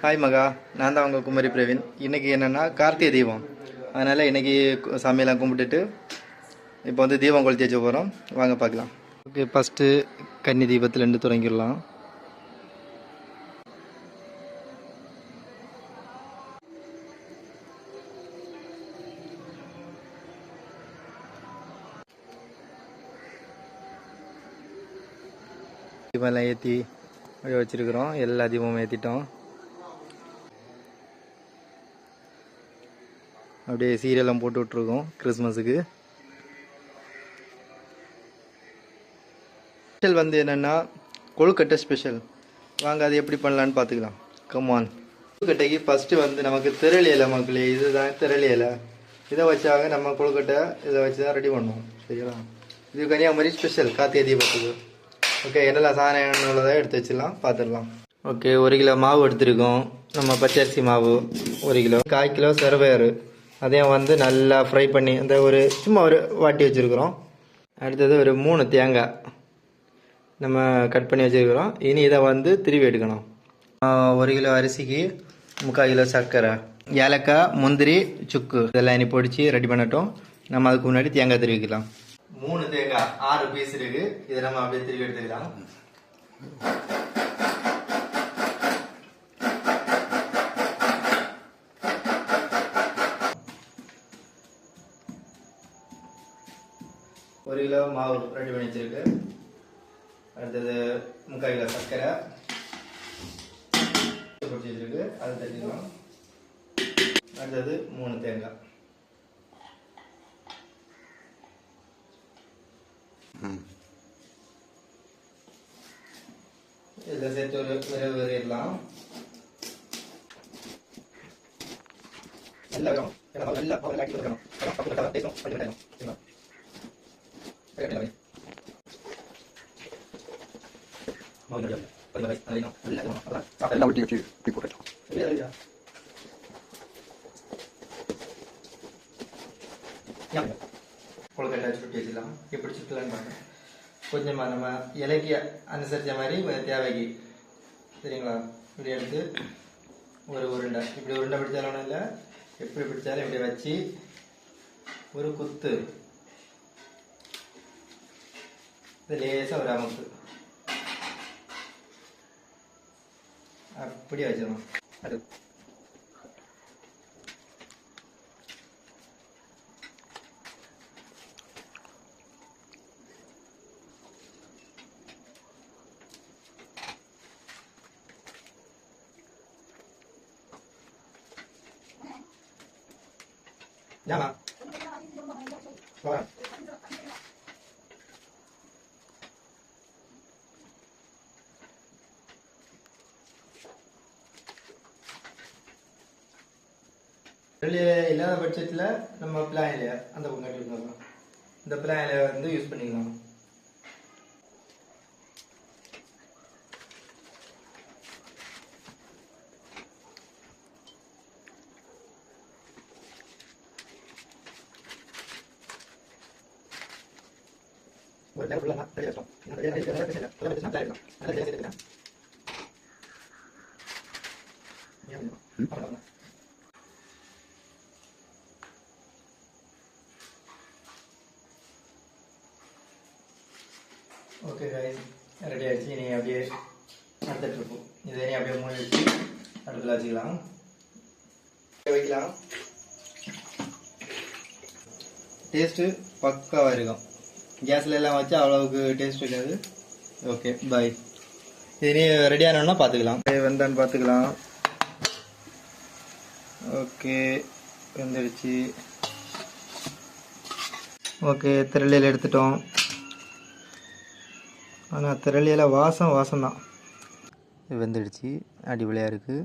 Hi மகா, நான் தான் உங்கள் குமரி பிரவீன். இன்றைக்கி என்னென்னா கார்த்திகை தீபம். அதனால் இன்றைக்கி சாமியெல்லாம் கும்பிட்டுட்டு இப்போ வந்து தீபம் கொளுத்தி வச்சு போகிறோம். வாங்க பார்க்கலாம். ஓகே, ஃபஸ்ட்டு கன்னி தீபத்துலேருந்து தொடங்கிடலாம். தீபம்லாம் ஏற்றி அப்படியே வச்சுருக்குறோம். எல்லா தீபமும் ஏற்றிட்டோம். அப்படியே சீரியல்லாம் போட்டு விட்ருக்கோம் கிறிஸ்மஸுக்கு. ஸ்பெஷல் வந்து என்னென்னா கொழுக்கட்டை ஸ்பெஷல். வாங்க அது எப்படி பண்ணலான்னு பார்த்துக்கலாம். கமான். கொழுக்கட்டைக்கு ஃபஸ்ட்டு வந்து நமக்கு திரளி இலை மக்களே, இதுதான் திரளி இலை. இதை வச்சாங்க நம்ம கொழுக்கட்டை இதை வச்சு தான் ரெடி பண்ணுவோம். சரிங்களா? இது கன்னியாகுமரி ஸ்பெஷல் கார்த்திகை தீபத்துக்கு. ஓகே, என்னெல்லாம் சாதனம் உள்ளதாக எடுத்து வச்சிடலாம், பார்த்துடலாம். ஓகே, 1 கிலோ மாவு எடுத்துருக்கோம். நம்ம பச்சரிசி மாவு 1 கிலோ. 1/4 கிலோ சிறுபயறு, அதையும் வந்து நல்லா ஃப்ரை பண்ணி அந்த சும்மா வாட்டி வச்சுருக்குறோம். அடுத்தது 3 தேங்காய் நம்ம கட் பண்ணி வச்சுருக்குறோம். இனி இதை வந்து திருவி எடுக்கணும். 1 கிலோ அரிசிக்கு 3/4 கிலோ சர்க்கரை, ஏலக்காய், முந்திரி, சுக்கு இதெல்லாம் இனி பொடிச்சு ரெடி பண்ணட்டும். நம்ம அதுக்கு முன்னாடி தேங்காய் திருவிக்கலாம். 3 தேங்காய் 6 பீஸ் இருக்குது. இதை நம்ம அப்படியே திருவி எடுத்துக்கலாம். ஒரு கிலோ மாவு ரெடி பண்ணி வச்சிருக்கு. அடுத்தது 3/4 கிலோ சர்க்கரை பொடிச்சு வச்சிருக்கு, அது தட்டிக்கலாம். அடுத்தது 3 தேங்காய். இதில் சேர்த்து விரைவிடலாம். கொழுக்கட்டை சுட்டி வச்சுக்கலாம். எப்படி சுட்டலான்னு பாருங்க. கொஞ்சமாக நம்ம இலைக்கு அனுசரித்த மாதிரி தேவைக்கு, சரிங்களா? இப்படி எடுத்து ஒரு உருண்டை, இப்படி உருண்டை பிடிச்சாலும் ஒன்றும் இல்லை, எப்படி பிடிச்சாலும் இப்படி வச்சு ஒரு குத்து, இது லேசாக ஒரு அமுக்கு அப்படி வச்சிடணும். அது Llama. Ahora. இல்லாத பட்சத்தில் நம்ம பிளான் இல்லையா அந்த பக்கம் கட்டி இந்த பிளான் வந்து யூஸ் பண்ணிக்கலாம். ஓகே கைஸ், ரெடி ஆகிடுச்சு. நீ அப்படியே அடுத்த ட்ரிப்பு இதை நீ அப்படியே மூடி வச்சு அடுப்பில் வச்சுக்கலாம், வைக்கலாம். டேஸ்ட்டு பக்காவாக இருக்கும். கேஸில் எல்லாம் வச்சு அவ்வளவுக்கு டேஸ்ட் இருக்காது. Okay bye. இது நீ ரெடி ஆனோன்னா பார்த்துக்கலாம். வெந்தான்னு பார்த்துக்கலாம். ஓகே, வெந்துடுச்சு. ஓகே, திரளியில் எடுத்துட்டோம். ஆனால் திரளியில் வாசம் தான். வெந்துடுச்சு, அடிப்படையாக இருக்குது.